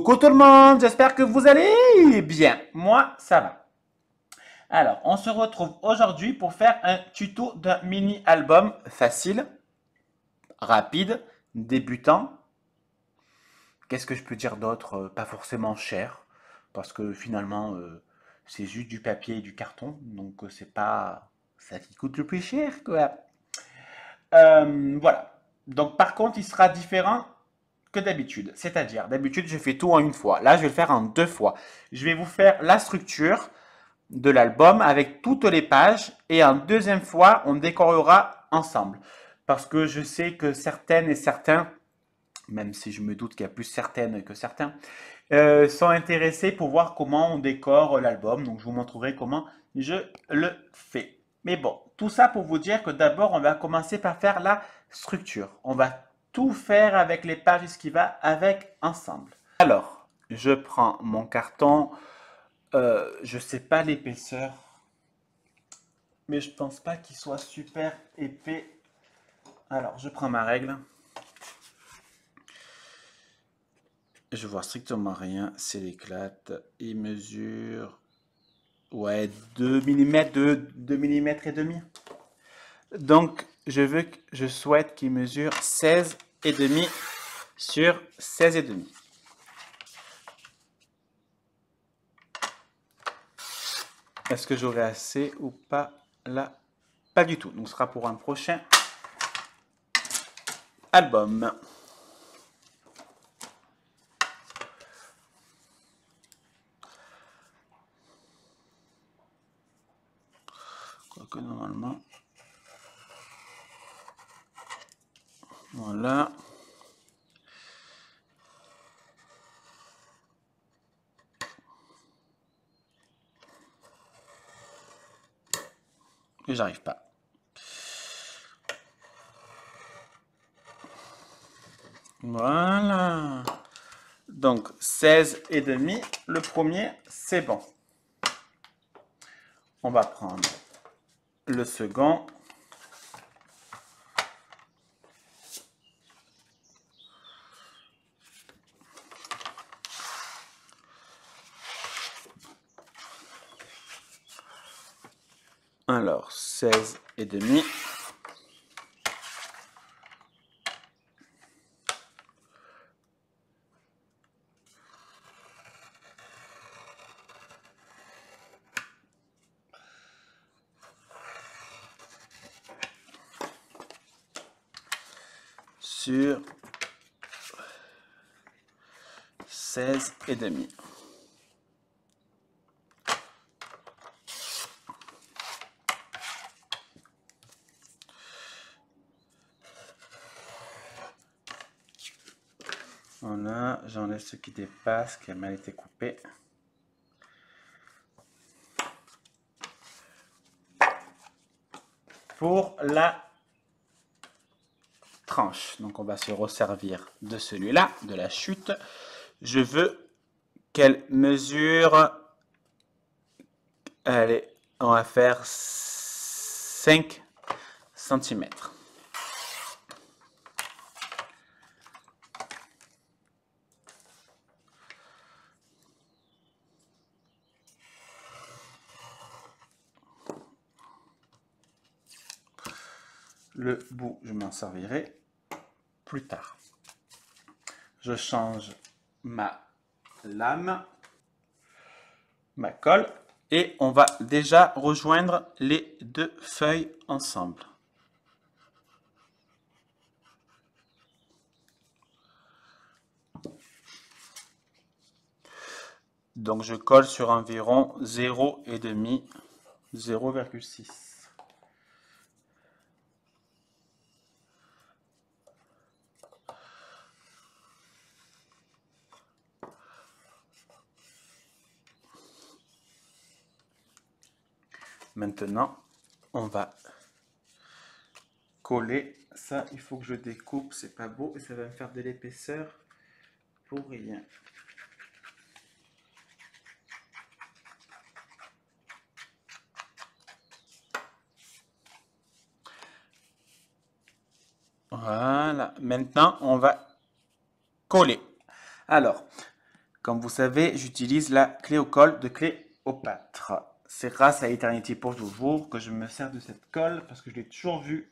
Coucou tout le monde, j'espère que vous allez bien. Moi, ça va. Alors, on se retrouve aujourd'hui pour faire un tuto d'un mini-album facile, rapide, débutant. Qu'est-ce que je peux dire d'autre? Pas forcément cher, parce que finalement, c'est juste du papier et du carton, donc c'est pas ça qui coûte le plus cher, quoi. Voilà. Donc, par contre, il sera différent que d'habitude. C'est-à-dire, d'habitude, je fais tout en une fois. Là, je vais le faire en deux fois. Je vais vous faire la structure de l'album avec toutes les pages et en deuxième fois, on décorera ensemble. Parce que je sais que certaines et certains, même si je me doute qu'il y a plus certaines que certains, sont intéressés pour voir comment on décore l'album. Donc, je vous montrerai comment je le fais. Mais bon, tout ça pour vous dire que d'abord, on va commencer par faire la structure. On va tout faire avec les pages et ce qui va avec ensemble. Alors, je prends mon carton. Je sais pas l'épaisseur, mais je pense pas qu'il soit super épais. Alors, je prends ma règle. Je vois strictement rien, c'est l'éclate. Il mesure, ouais, 2 mm, 2 mm et demi. Donc, je souhaite qu'il mesure 16 et demi sur 16 et demi. Est-ce que j'aurai assez ou pas là? Pas du tout. Donc, ce sera pour un prochain album. Quoique normalement. Voilà. Et j'arrive pas. Voilà. Donc 16 et demi, le premier, c'est bon. On va prendre le second. Alors 16 et demi. Sur 16 et demi. Voilà, j'enlève ce qui dépasse, qui a mal été coupé. Pour la tranche, donc on va se resservir de celui-là, de la chute. Je veux qu'elle mesure, allez, on va faire 5 cm. Le bout, je m'en servirai plus tard. Je change ma lame, ma colle, et on va déjà rejoindre les deux feuilles ensemble. Donc je colle sur environ 0,5, 0,6. Maintenant, on va coller. Ça, il faut que je découpe, c'est pas beau et ça va me faire de l'épaisseur pour rien. Voilà, maintenant on va coller. Alors, Comme vous savez, j'utilise la clé au col de Cléopâtre. C'est grâce à Eternity pour toujours que je me sers de cette colle parce que je l'ai toujours vu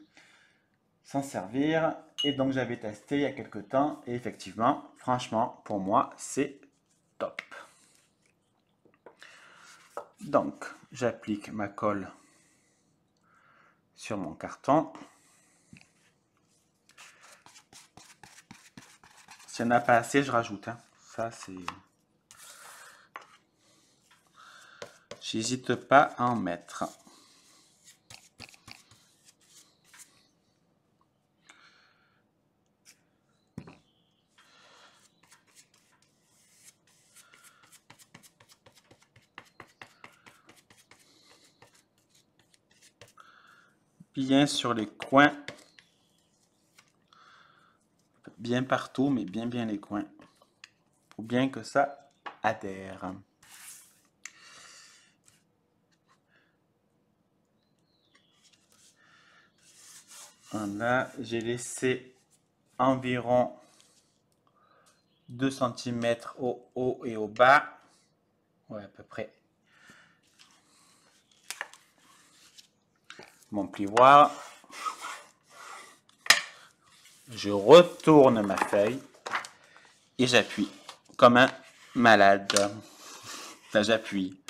s'en servir. Et donc j'avais testé il y a quelques temps et effectivement, franchement, pour moi, c'est top. Donc, j'applique ma colle sur mon carton. S'il n'y en a pas assez, je rajoute. Hein. Ça, c'est... J'hésite pas à en mettre. Bien sur les coins. Bien partout, mais bien les coins. Pour bien que ça adhère. Voilà, j'ai laissé environ 2 cm au haut et au bas. Ouais, à peu près. Mon plioir. Je retourne ma feuille et j'appuie comme un malade. Là, j'appuie.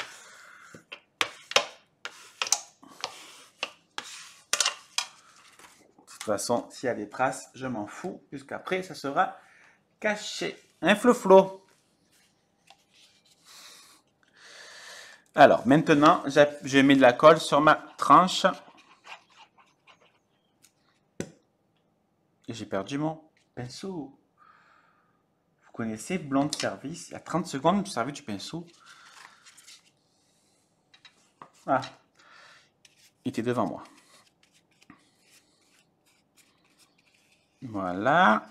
De toute façon, s'il y a des traces, je m'en fous, puisqu'après, ça sera caché. Un flot-flot. Alors, maintenant, je mets de la colle sur ma tranche. Et j'ai perdu mon pinceau. Vous connaissez Blonde Service? Il y a 30 secondes, je me suis servi du pinceau. Ah, il était devant moi. Voilà.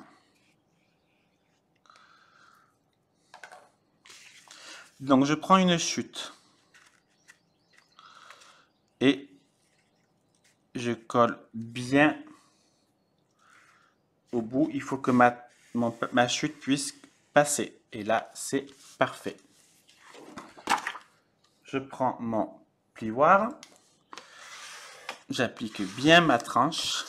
Donc, je prends une chute. Et je colle bien au bout. Il faut que ma chute puisse passer. Et là, c'est parfait. Je prends mon plioir. J'applique bien ma tranche.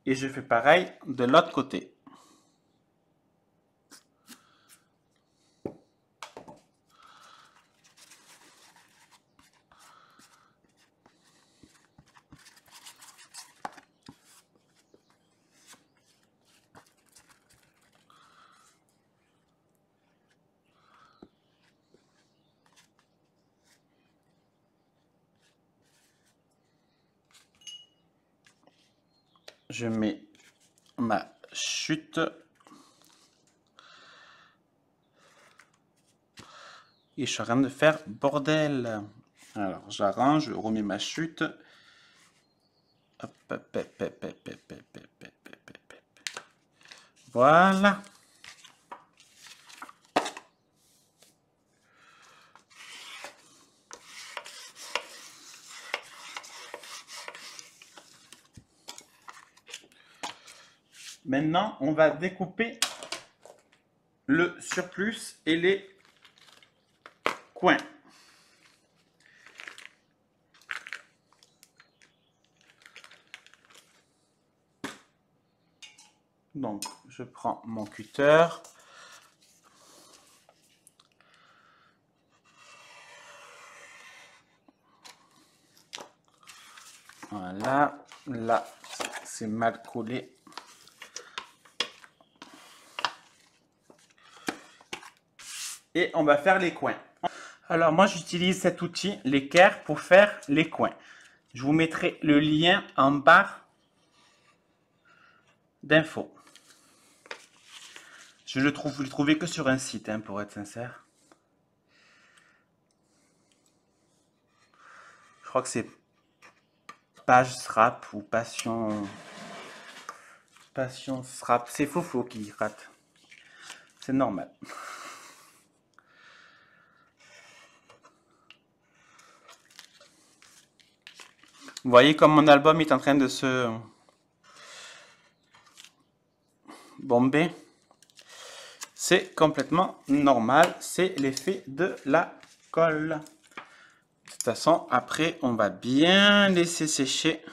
Et je fais pareil de l'autre côté. Je mets ma chute. Et je suis en train de faire bordel. Alors, j'arrange, je remets ma chute. Hop, hop, hop, hop, hop, hop, hop, hop, hop. Voilà. Maintenant, on va découper le surplus et les coins. Donc, je prends mon cutter. Voilà. Là, c'est mal collé. Et on va faire les coins. Alors, moi, j'utilise cet outil, l'équerre, pour faire les coins. Je vous mettrai le lien en barre d'infos. Je le trouvais que sur un site, hein, pour être sincère. Je crois que c'est Page Srap ou Passion Srap. C'est Fofo qui rate. C'est normal. Vous voyez comme mon album est en train de se bomber. c'est complètement normal. C'est l'effet de la colle. De toute façon, après, on va bien laisser sécher.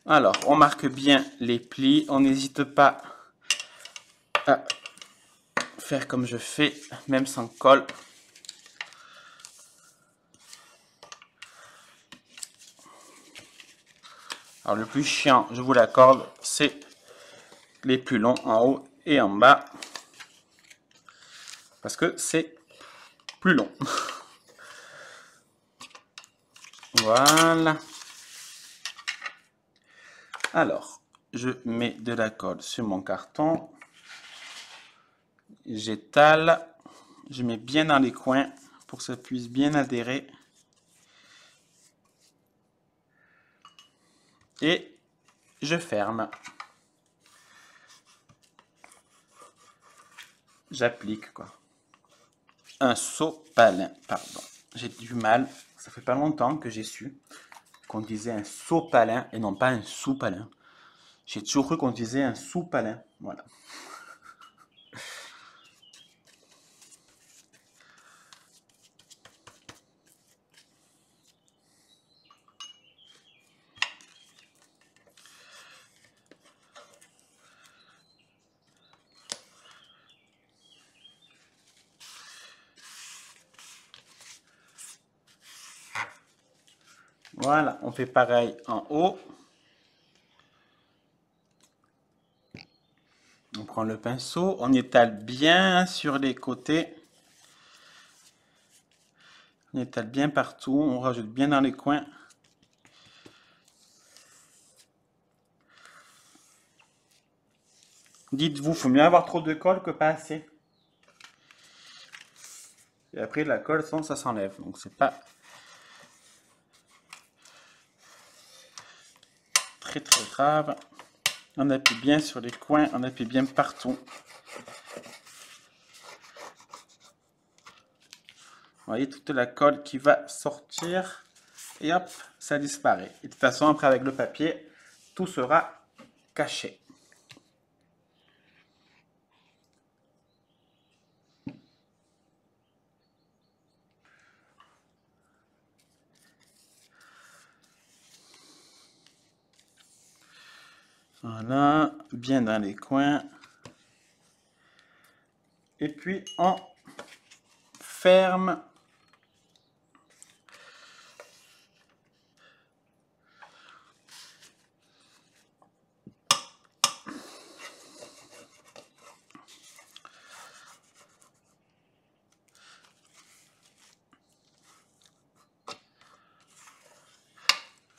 Alors, on marque bien les plis. On n'hésite pas à faire comme je fais, même sans colle. Alors, le plus chiant, je vous l'accorde, c'est les plus longs en haut et en bas. Parce que c'est plus long. Voilà. Alors, je mets de la colle sur mon carton. J'étale. Je mets bien dans les coins pour que ça puisse bien adhérer. Et je ferme. J'applique quoi. Un sopalin, pardon. J'ai du mal. Ça fait pas longtemps que j'ai su qu'on disait un sopalin et non pas un soupalin. J'ai toujours cru qu'on disait un soupalin. Voilà. Voilà, on fait pareil en haut. On prend le pinceau, on étale bien sur les côtés. On étale bien partout, on rajoute bien dans les coins. Dites-vous, il faut mieux avoir trop de colle que pas assez. Et après, la colle, ça s'enlève. Donc, c'est pas très très grave. On appuie bien sur les coins, on appuie bien partout. Vous voyez toute la colle qui va sortir. Et hop, ça disparaît. Et de toute façon, après avec le papier, tout sera caché. Voilà, bien dans les coins. Et puis on ferme.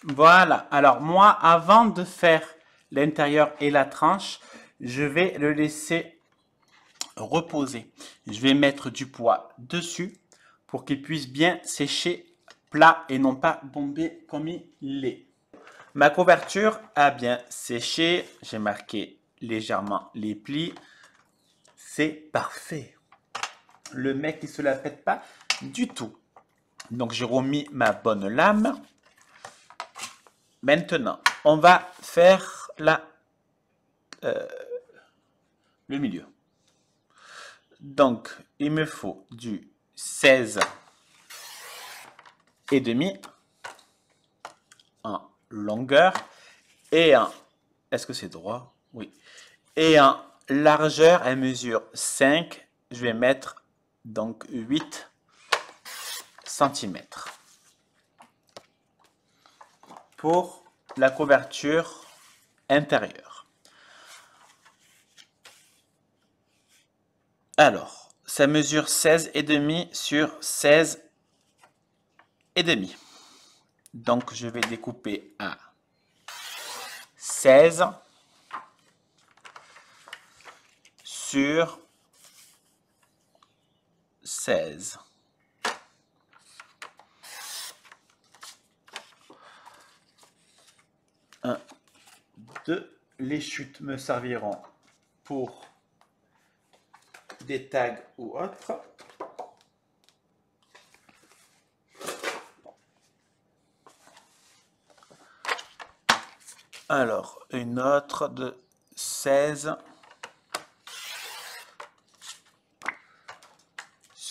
Voilà, alors moi, avant de faire l'intérieur et la tranche, je vais le laisser reposer. Je vais mettre du poids dessus pour qu'il puisse bien sécher plat et non pas bomber comme il est. Ma couverture a bien séché, j'ai marqué légèrement les plis, c'est parfait. Le mec il se la pète pas du tout. Donc j'ai remis ma bonne lame. Maintenant, on va faire le milieu. Donc, il me faut du 16 et demi en longueur et en... Est-ce que c'est droit? Oui. Et en largeur, elle mesure 5. Je vais mettre donc 8 cm. Pour la couverture intérieure. Alors, ça mesure 16 et demi sur 16 et demi. Donc, je vais découper à 16 sur 16. Un, deux. Les chutes me serviront pour des tags ou autres. Alors, une autre de 16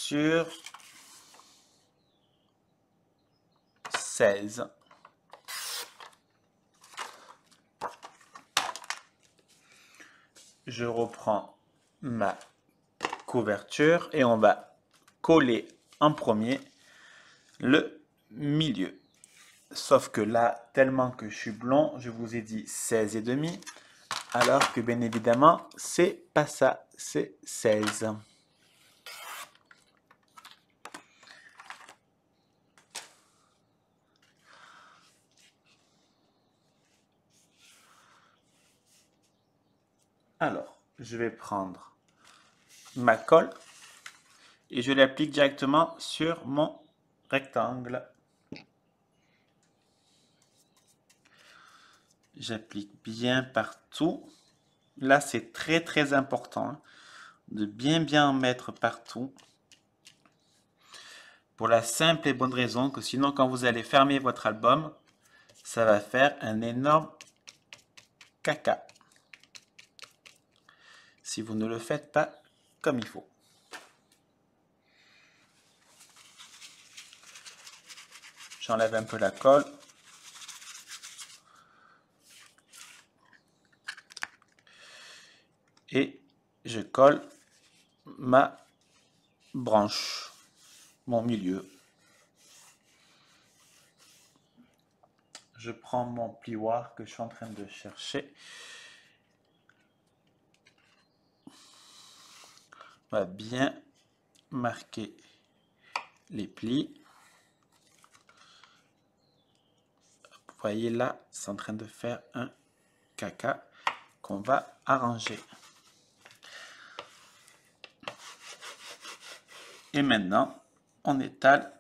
sur 16. Je reprends ma couverture et on va coller en premier le milieu. Sauf que là, tellement que je suis blond, je vous ai dit 16,5, alors que bien évidemment, c'est pas ça, c'est 16. Alors, je vais prendre ma colle et je l'applique directement sur mon rectangle. J'applique bien partout. Là, c'est très important de bien mettre partout. Pour la simple et bonne raison que sinon, quand vous allez fermer votre album, ça va faire un énorme caca. Si vous ne le faites pas comme il faut. J'enlève un peu la colle. Et je colle ma branche, mon milieu. Je prends mon plioir que je suis en train de chercher. On va bien marquer les plis. Vous voyez là, c'est en train de faire un caca qu'on va arranger. Et maintenant, on étale.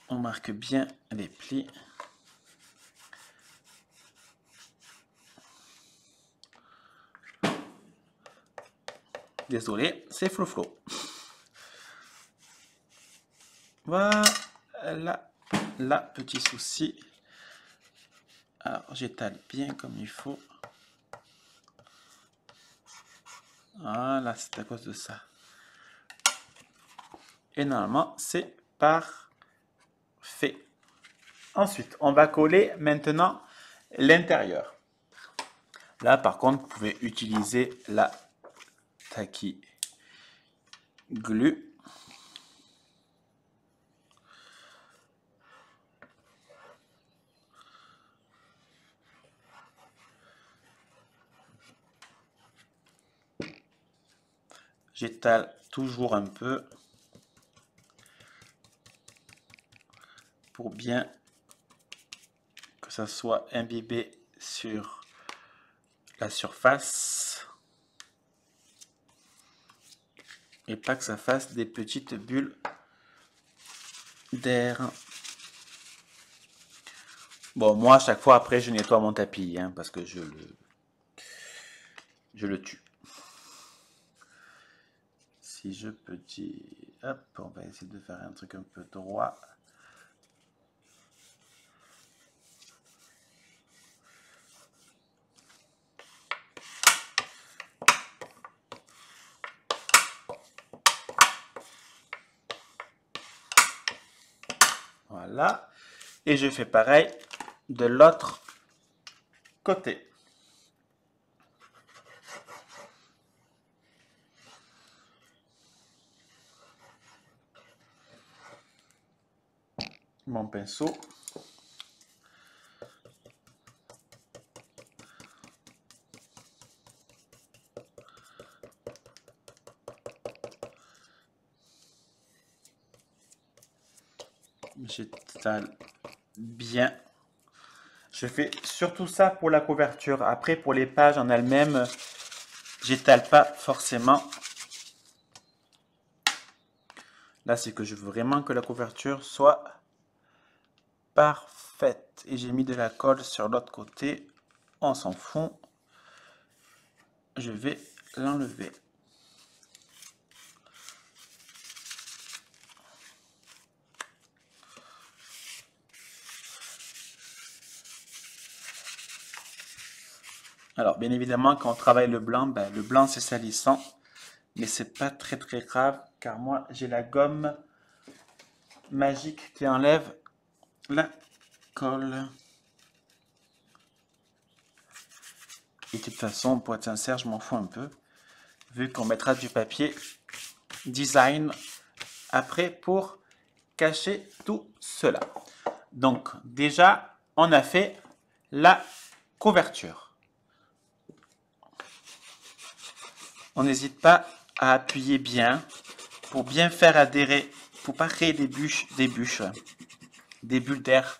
On marque bien les plis. Désolé, c'est flou. Voilà, là, petit souci. Alors, j'étale bien comme il faut. Voilà, c'est à cause de ça. Et normalement, c'est parfait. Ensuite, on va coller maintenant l'intérieur. Là, par contre, vous pouvez utiliser la Tacky Glue. J'étale toujours un peu pour bien que ça soit imbibé sur la surface et pas que ça fasse des petites bulles d'air. Bon, moi, à chaque fois, après, je nettoie mon tapis, hein, parce que je le tue. Si je petit... Hop, on va essayer de faire un truc un peu droit. Voilà. Et je fais pareil de l'autre côté. Mon pinceau. J'étale bien. Je fais surtout ça pour la couverture. Après, pour les pages en elles-mêmes, j'étale pas forcément. Là, c'est que je veux vraiment que la couverture soit parfaite. Et j'ai mis de la colle sur l'autre côté. On s'en fout. Je vais l'enlever. Alors, bien évidemment, quand on travaille le blanc c'est salissant. Mais c'est pas très grave car moi j'ai la gomme magique qui enlève la colle. Et de toute façon, pour être sincère, je m'en fous un peu, vu qu'on mettra du papier design après pour cacher tout cela. Donc déjà, on a fait la couverture. On n'hésite pas à appuyer bien pour bien faire adhérer, pour pas créer des bulles d'air.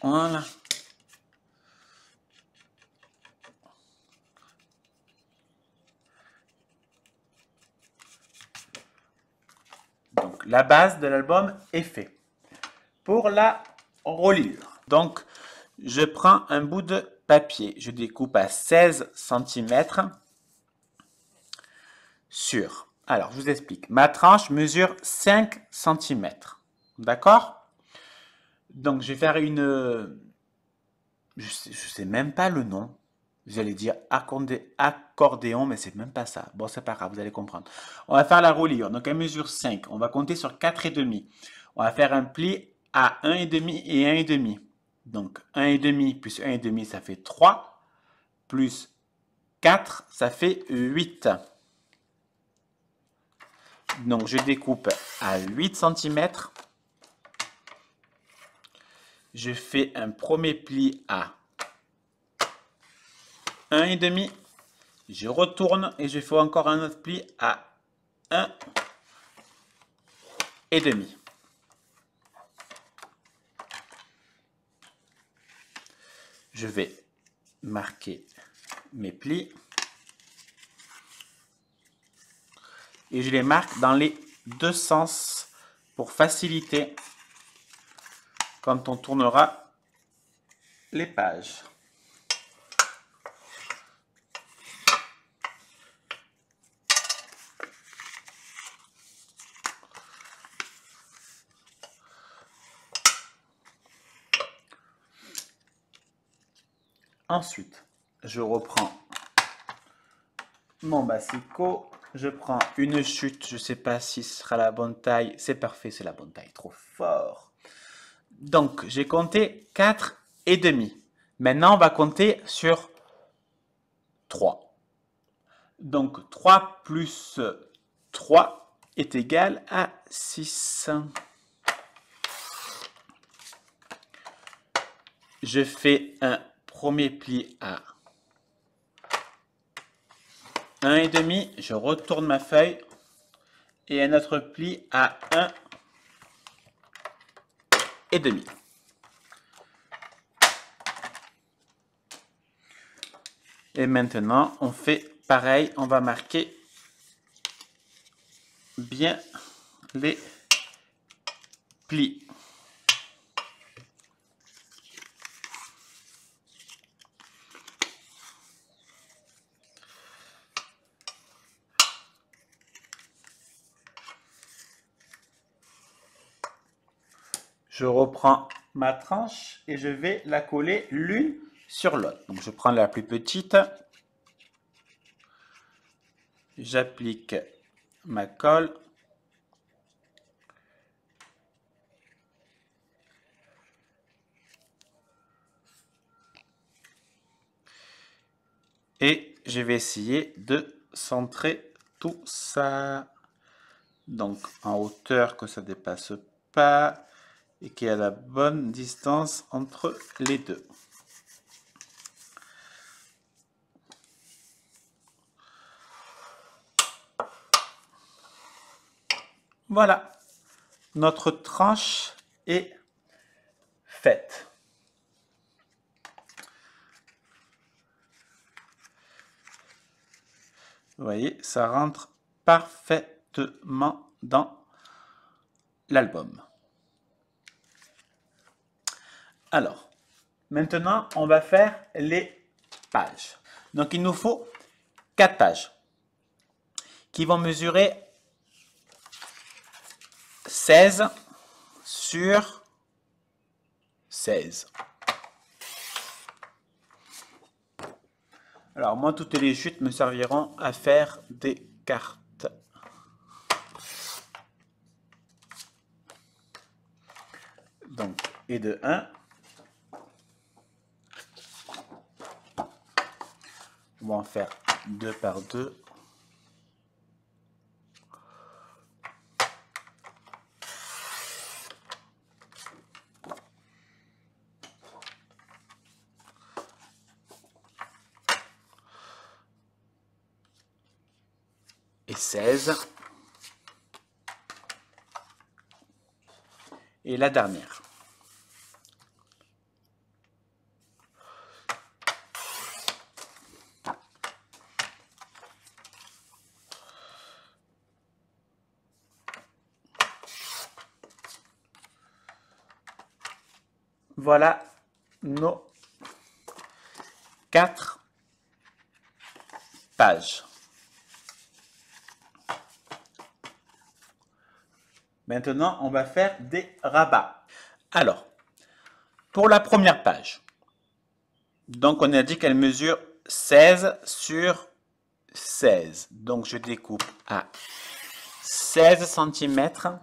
Voilà. Donc la base de l'album est faite. Pour la reliure, donc je prends un bout de papier, je découpe à 16 cm sur. Alors, je vous explique. Ma tranche mesure 5 cm. D'accord? Donc, je vais faire une... Je sais même pas le nom. Vous allez dire accordéon, mais c'est même pas ça. Bon, c'est pas grave, vous allez comprendre. On va faire la reliure. Donc, elle mesure 5. On va compter sur 4,5. On va faire un pli à 1,5 et 1,5. Donc, 1,5 plus 1,5, ça fait 3. Plus 4, ça fait 8. Donc, je découpe à 8 cm. Je fais un premier pli à 1,5. Je retourne et je fais encore un autre pli à 1,5. Je vais marquer mes plis. Et je les marque dans les deux sens pour faciliter quand on tournera les pages. Ensuite, je reprends mon massicot. Je prends une chute, je ne sais pas si ce sera la bonne taille. C'est parfait, c'est la bonne taille, trop fort. Donc, j'ai compté 4,5. Maintenant, on va compter sur 3. Donc, 3 plus 3 est égal à 6. Je fais un premier pli à 1,5. Je retourne ma feuille. Et un autre pli à 1,5. Et maintenant, on fait pareil. On va marquer bien les plis. Je reprends ma tranche et je vais la coller l'une sur l'autre. Donc je prends la plus petite. J'applique ma colle. Et je vais essayer de centrer tout ça. Donc en hauteur que ça ne dépasse pas et qu'il y a la bonne distance entre les deux. Voilà, notre tranche est faite. Vous voyez, ça rentre parfaitement dans l'album. Alors, maintenant, on va faire les pages. Donc, il nous faut 4 pages qui vont mesurer 16 sur 16. Alors moi, toutes les chutes me serviront à faire des cartes. Donc, et de 1. On va en faire 2 par 2. Et 16. Et la dernière. Voilà nos 4 pages. Maintenant, on va faire des rabats. Alors, pour la première page, donc on a dit qu'elle mesure 16 sur 16. Donc je découpe à 16 cm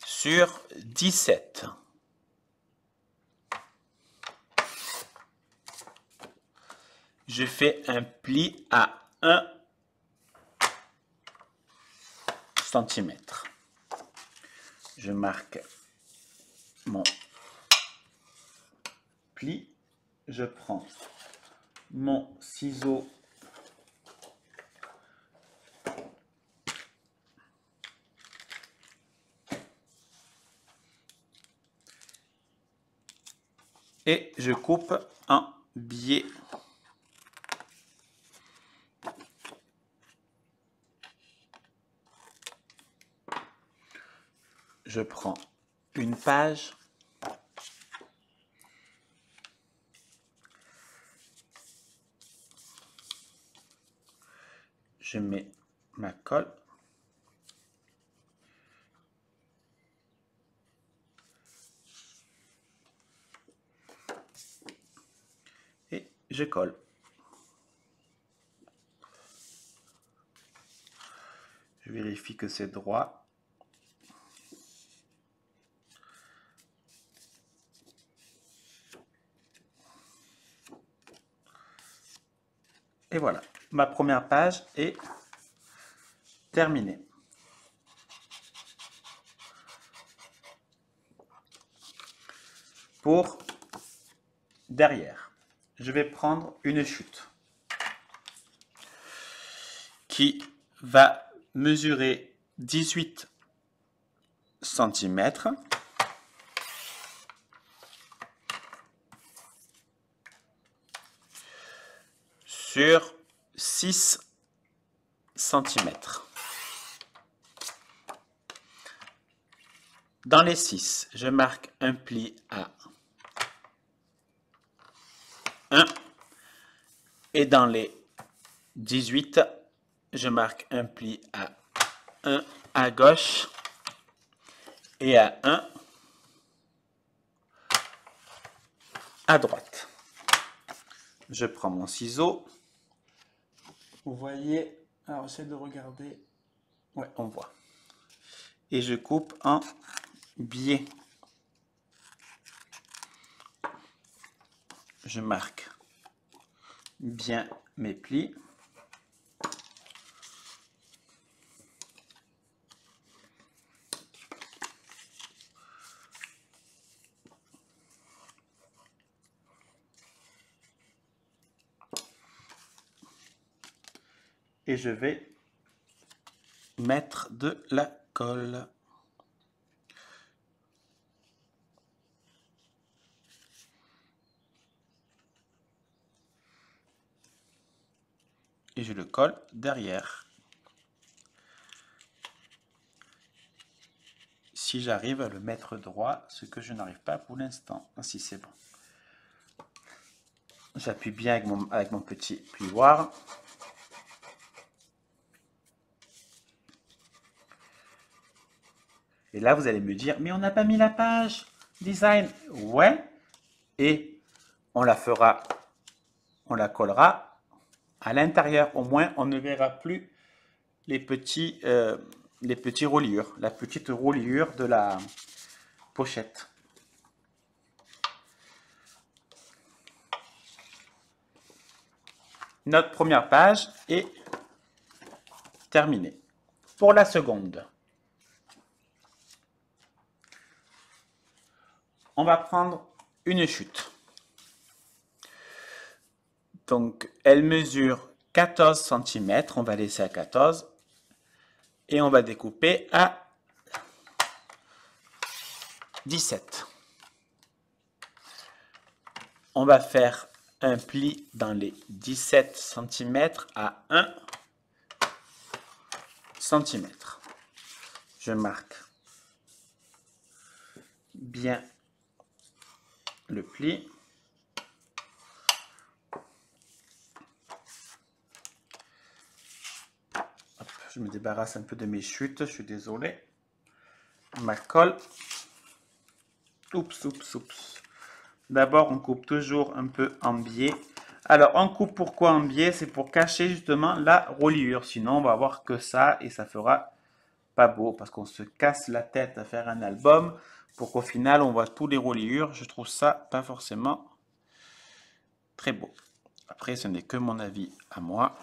sur 17. Je fais un pli à 1 cm. Je marque mon pli. Je prends mon ciseau et je coupe un biais. Je prends une page. Je mets ma colle. Et je colle. Je vérifie que c'est droit. Et voilà, ma première page est terminée. Pour derrière, je vais prendre une chute qui va mesurer 18 cm sur 6 cm. Dans les 6, je marque un pli à 1 et dans les 18, je marque un pli à 1 à gauche et à 1 à droite. Je prends mon ciseau. Vous voyez, alors j'essaie de regarder. Ouais, on voit. Et je coupe en biais. Je marque bien mes plis. Et je vais mettre de la colle. Et je le colle derrière. Si j'arrive à le mettre droit, ce que je n'arrive pas pour l'instant. Si c'est bon. J'appuie bien avec mon petit plioir. Et là, vous allez me dire, mais on n'a pas mis la page design. Ouais. Et on la fera, on la collera à l'intérieur. Au moins, on ne verra plus les petits reliures, la petite reliure de la pochette. Notre première page est terminée. Pour la seconde, on va prendre une chute. Donc, elle mesure 14 cm. On va laisser à 14. Et on va découper à 17. On va faire un pli dans les 17 cm à 1 cm. Je marque bien le pli. Hop, je me débarrasse un peu de mes chutes, je suis désolé. Ma colle. Oups, oups, oups. D'abord, on coupe toujours un peu en biais. Alors, on coupe pourquoi en biais? C'est pour cacher justement la reliure. Sinon, on va avoir que ça et ça fera pas beau parce qu'on se casse la tête à faire un album pour qu'au final, on voit tous les reliures. Je trouve ça pas forcément très beau. Après, ce n'est que mon avis à moi.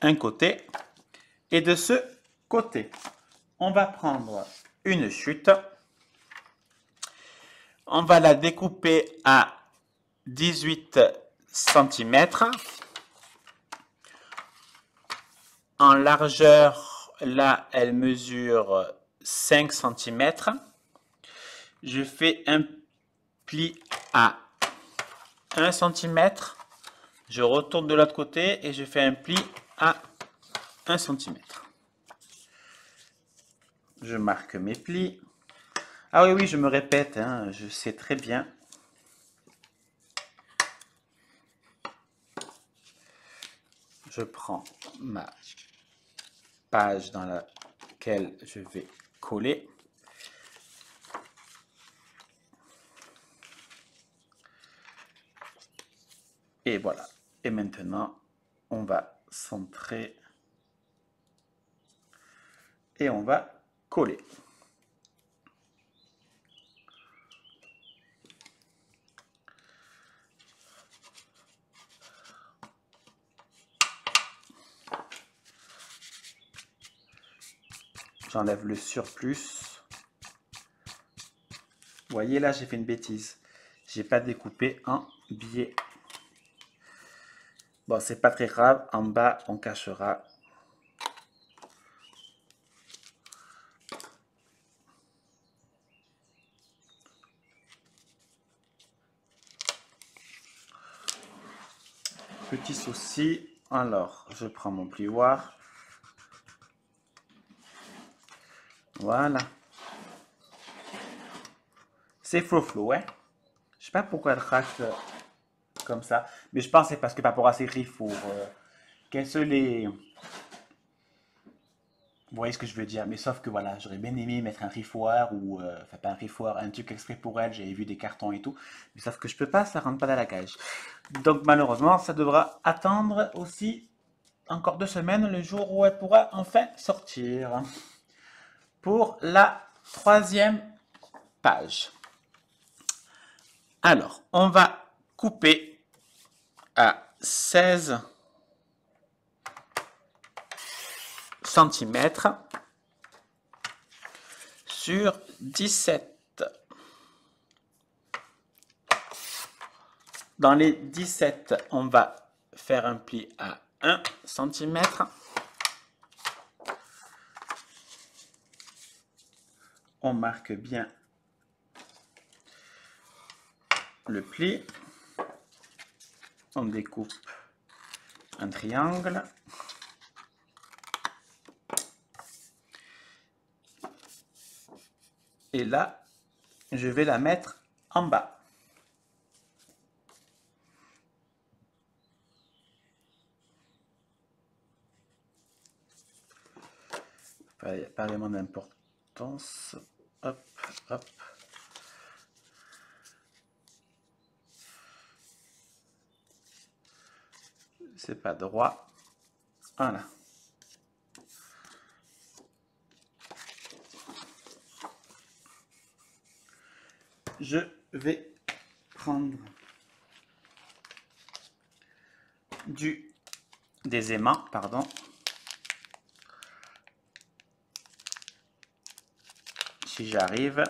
Un côté. Et de ce côté, on va prendre une chute. On va la découper à 18 cm. En largeur, là, elle mesure 5 cm. Je fais un pli à 1 cm. Je retourne de l'autre côté et je fais un pli à 1 cm. Je marque mes plis. Ah oui, oui, je me répète, hein, je sais très bien. Je prends ma page dans laquelle je vais coller. Et voilà. Et maintenant, on va centrer et on va coller. J'enlève le surplus. Vous voyez là, j'ai fait une bêtise. J'ai pas découpé en biais. Bon, c'est pas très grave. En bas, on cachera. Petit souci. Alors, je prends mon plioir. Voilà. C'est flou, hein. Je sais pas pourquoi elle rate comme ça. Mais je pense que c'est parce que par rapport à ces griffes, quels sont les... Vous voyez ce que je veux dire, mais sauf que voilà, j'aurais bien aimé mettre un riffoir ou, enfin pas un riffoir, un truc exprès pour elle, j'avais vu des cartons et tout, mais sauf que je peux pas, ça rentre pas dans la cage. Donc malheureusement, ça devra attendre aussi encore 2 semaines, le jour où elle pourra enfin sortir. Pour la troisième page. Alors, on va couper à 16 cm sur 17. Dans les 17, on va faire un pli à 1 cm. On marque bien le pli. On découpe un triangle. Et là, je vais la mettre en bas. Il n'y a pas vraiment d'importance. Hop, hop. C'est pas droit. Voilà. Je vais prendre des aimants, pardon. Si j'arrive.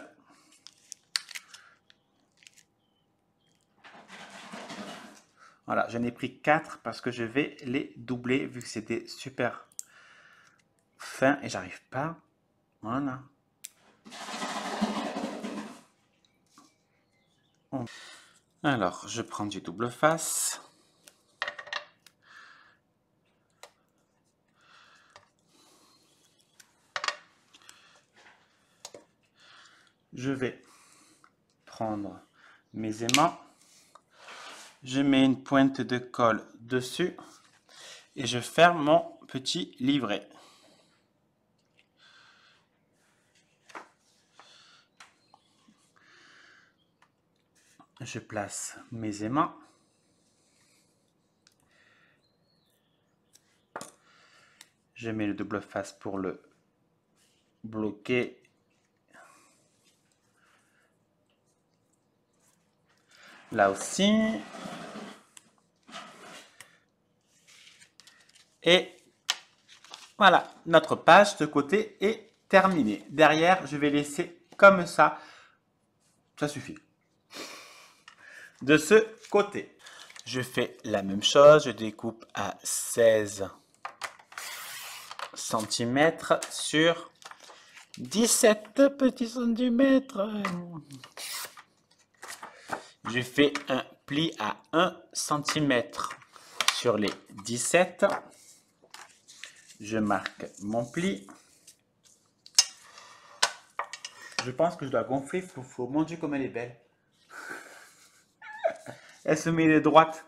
Voilà, j'en ai pris 4 parce que je vais les doubler vu que c'était super fin et j'arrive pas. Voilà. Alors, je prends du double face. Je vais prendre mes aimants. Je mets une pointe de colle dessus et je ferme mon petit livret. Je place mes aimants. Je mets le double face pour le bloquer. Là aussi. Et voilà, notre page de côté est terminée. Derrière, je vais laisser comme ça. Ça suffit. De ce côté, je fais la même chose. Je découpe à 16 cm sur 17 petits centimètres. Je fais un pli à 1 cm sur les 17. Je marque mon pli. Je pense que je dois gonfler. Faut mon Dieu comme elle est belle. Elle se met les droites.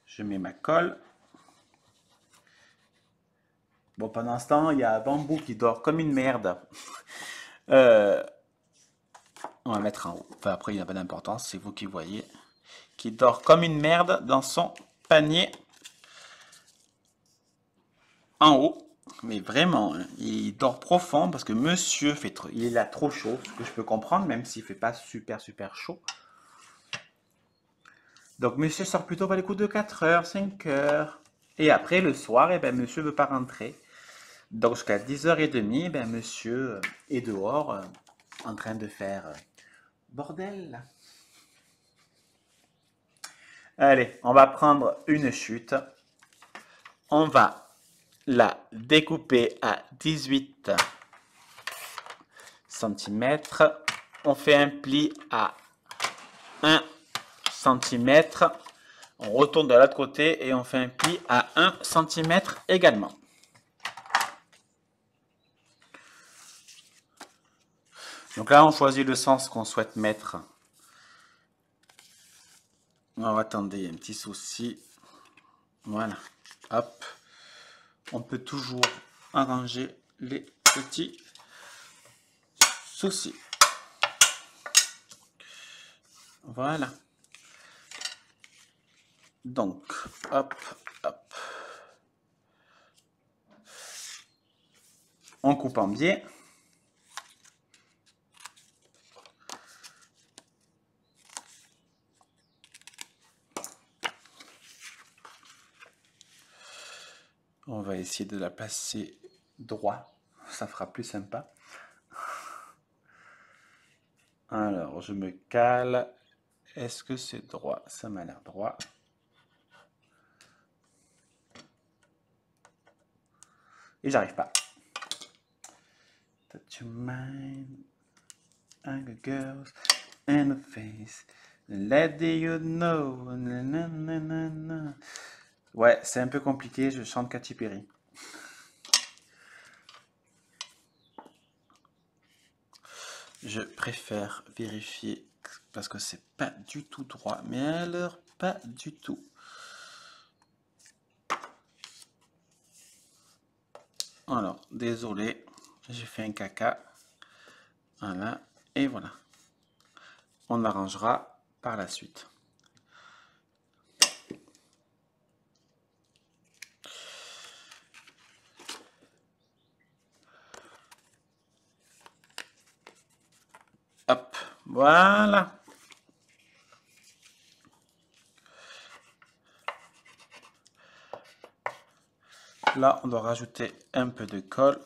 Je mets ma colle. Bon, pendant ce temps, il y a Bambou qui dort comme une merde. On va mettre en haut. Enfin, après, il n'a pas d'importance, c'est vous qui voyez. Qui dort comme une merde dans son panier en haut. Mais vraiment, hein, il dort profond parce que monsieur fait trop, il a trop chaud, ce que je peux comprendre, même s'il fait pas super chaud. Donc monsieur sort plutôt vers les coups de 4 heures, 5 heures. Et après, le soir, eh ben, monsieur veut pas rentrer. Donc jusqu'à 10h30, ben, monsieur est dehors en train de faire bordel. Allez, on va prendre une chute. On va la découper à 18 cm. On fait un pli à 1 cm. On retourne de l'autre côté et on fait un pli à 1 cm également. Donc là, on choisit le sens qu'on souhaite mettre. Oh, attendez, il y a un petit souci. Voilà. Hop. On peut toujours arranger les petits soucis. Voilà. Donc, hop, hop. On coupe en biais. On va essayer de la placer droit. Ça fera plus sympa. Alors, je me cale. Est-ce que c'est droit? Ça m'a l'air droit. Et j'arrive pas. Touch your mind, angry girls, and a face. Let you know. Nanana. Ouais, c'est un peu compliqué, je chante Katy Perry. Je préfère vérifier parce que c'est pas du tout droit, mais alors pas du tout. Alors, désolé, j'ai fait un caca. Voilà, et voilà. On arrangera par la suite. Hop, voilà. Là, on doit rajouter un peu de colle.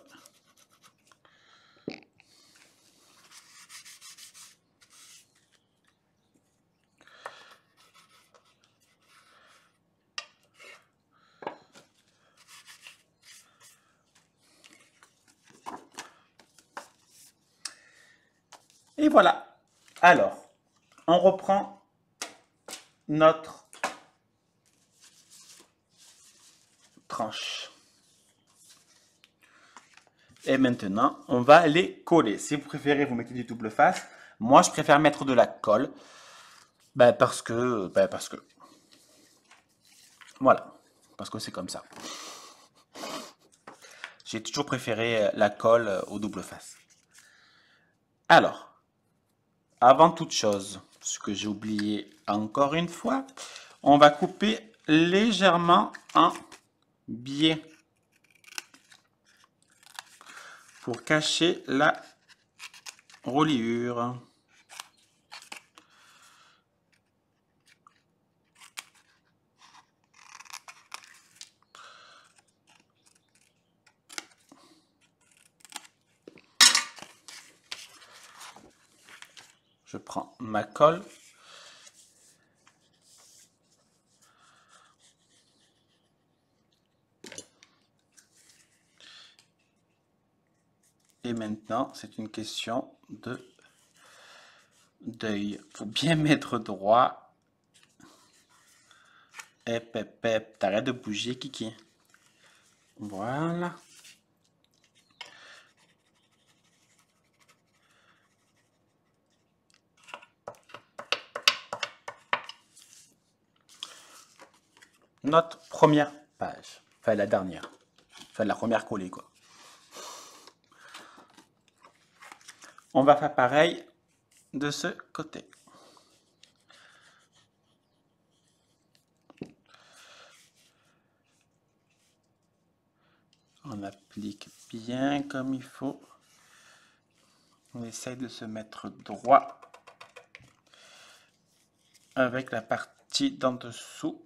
Et voilà. Alors, on reprend notre tranche. Et maintenant, on va les coller. Si vous préférez, vous mettez du double face. Moi, je préfère mettre de la colle. Parce que... Voilà. Parce que c'est comme ça. J'ai toujours préféré la colle au double face. Alors, avant toute chose, ce que j'ai oublié encore une fois, on va couper légèrement en biais pour cacher la reliure. Je prends ma colle. Et maintenant, c'est une question d'œil. Il faut bien mettre droit. T'arrêtes de bouger, Kiki. Voilà. Notre première page. Enfin, la dernière. Enfin, la première collée, quoi. On va faire pareil de ce côté. On applique bien comme il faut. On essaye de se mettre droit avec la partie d'en dessous.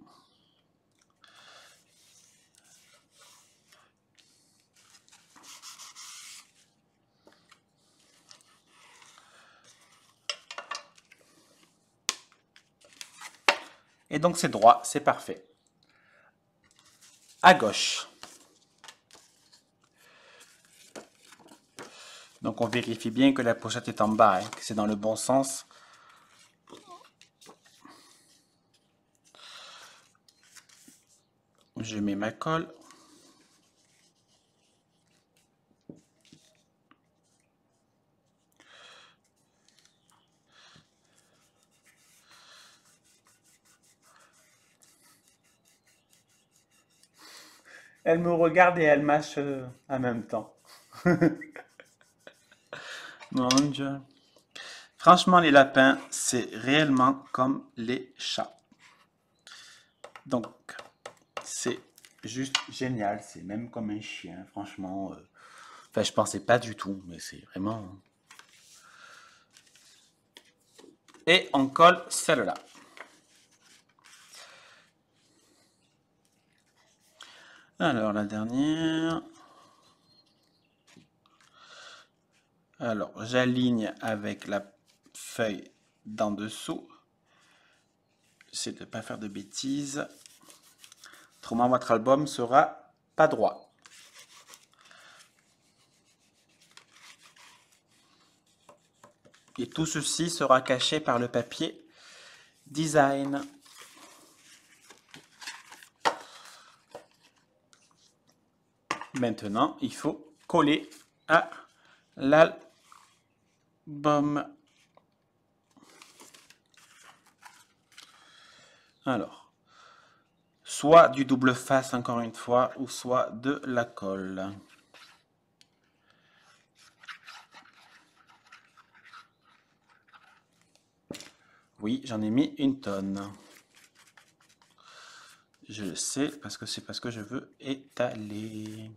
Et donc c'est droit, c'est parfait. À gauche. Donc on vérifie bien que la pochette est en bas, hein, que c'est dans le bon sens. Je mets ma colle. Elle me regarde et elle mâche en même temps. Mon Dieu. Franchement, les lapins, c'est réellement comme les chats. Donc, c'est juste génial. C'est même comme un chien, franchement. Enfin, je pensais pas du tout, mais c'est vraiment... Et on colle celle-là. Alors, la dernière. Alors, j'aligne avec la feuille d'en dessous. J'essaie de ne pas faire de bêtises. Autrement, votre album sera pas droit. Et tout ceci sera caché par le papier design. Maintenant, il faut coller à l'album. Alors, soit du double face encore une fois, ou soit de la colle. Oui, j'en ai mis une tonne. Je le sais parce que c'est parce que je veux étaler.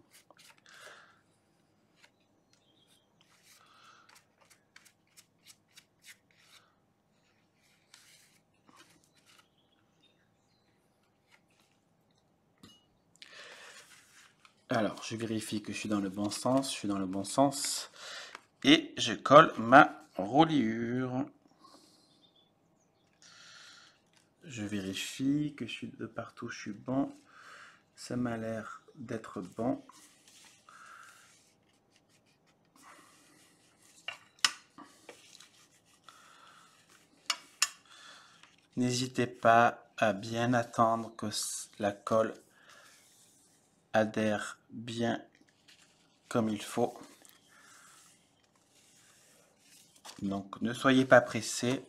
Alors, je vérifie que je suis dans le bon sens. Je suis dans le bon sens. Et je colle ma reliure. Je vérifie que je suis de partout, je suis bon. Ça m'a l'air d'être bon. N'hésitez pas à bien attendre que la colle adhère bien comme il faut. Donc ne soyez pas pressés.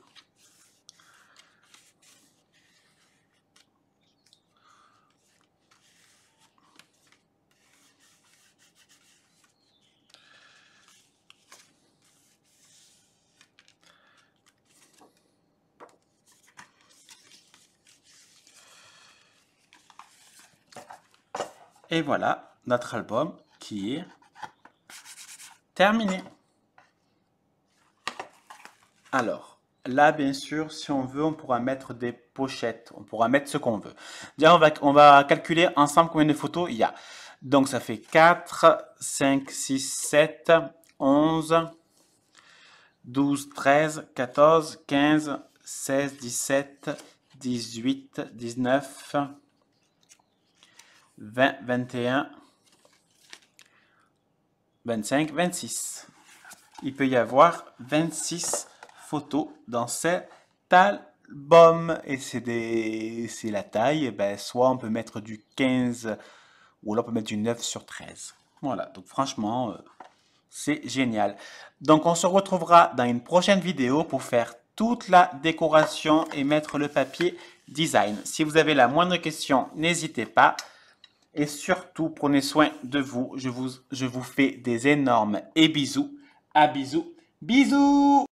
Et voilà notre album qui est terminé. Alors, là, bien sûr, si on veut, on pourra mettre des pochettes. On pourra mettre ce qu'on veut. Déjà, on va calculer ensemble combien de photos il y a. Donc, ça fait 4, 5, 6, 7, 11, 12, 13, 14, 15, 16, 17, 18, 19, 20, 21, 25, 26. Il peut y avoir 26 photos dans cet album. Et c'est la taille. Ben, soit on peut mettre du 15 ou là on peut mettre du 9 sur 13. Voilà, donc franchement, c'est génial. Donc on se retrouvera dans une prochaine vidéo pour faire toute la décoration et mettre le papier design. Si vous avez la moindre question, n'hésitez pas. Et surtout, prenez soin de vous. Je vous fais des énormes et bisous. À bisous. Bisous!